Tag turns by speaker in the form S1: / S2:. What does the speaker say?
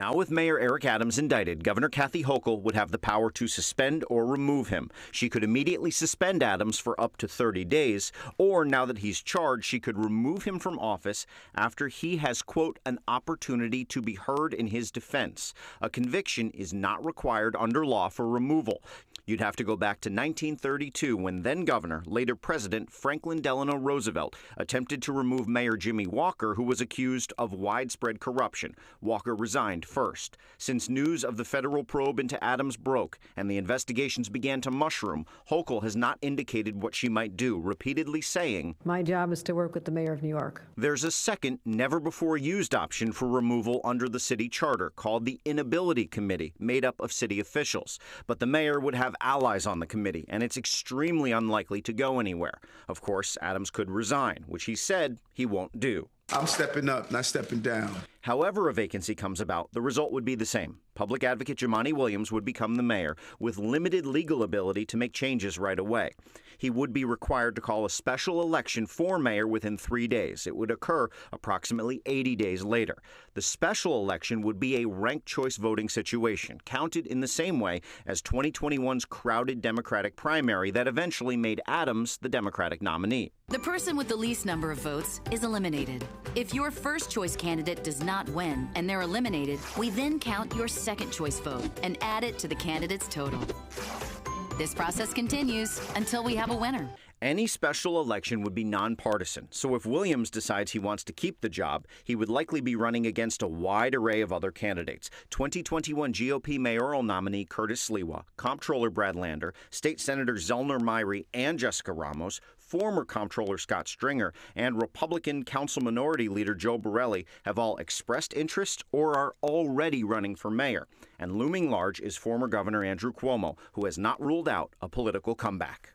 S1: Now, with Mayor Eric Adams indicted, Governor Kathy Hochul would have the power to suspend or remove him. She could immediately suspend Adams for up to 30 days, or now that he's charged, she could remove him from office after he has, quote, an opportunity to be heard in his defense. A conviction is not required under law for removal. You'd have to go back to 1932 when then-Governor, later President Franklin Delano Roosevelt attempted to remove Mayor Jimmy Walker, who was accused of widespread corruption. Walker resigned first. Since news of the federal probe into Adams broke and the investigations began to mushroom, Hochul has not indicated what she might do, repeatedly saying,
S2: "My job is to work with the mayor of New York."
S1: There's a second, never-before-used option for removal under the city charter called the Inability Committee, made up of city officials. But the mayor would have allies on the committee, and it's extremely unlikely to go anywhere. Of course, Adams could resign, which he said he won't do.
S3: I'm stepping up, not stepping down.
S1: However a vacancy comes about, the result would be the same. Public advocate Jumaane Williams would become the mayor with limited legal ability to make changes right away. He would be required to call a special election for mayor within 3 days. It would occur approximately 80 days later. The special election would be a ranked choice voting situation, counted in the same way as 2021's crowded Democratic primary that eventually made Adams the Democratic nominee.
S4: The person with the least number of votes is eliminated. If your first choice candidate does not win and they're eliminated, we then count your second choice vote and add it to the candidate's total. This process continues until we have a winner.
S1: Any special election would be nonpartisan, so if Williams decides he wants to keep the job, he would likely be running against a wide array of other candidates. 2021 GOP mayoral nominee Curtis Sliwa, Comptroller Brad Lander, State Senator Zellner Myrie and Jessica Ramos, former Comptroller Scott Stringer, and Republican Council Minority Leader Joe Borelli have all expressed interest or are already running for mayor. And looming large is former Governor Andrew Cuomo, who has not ruled out a political comeback.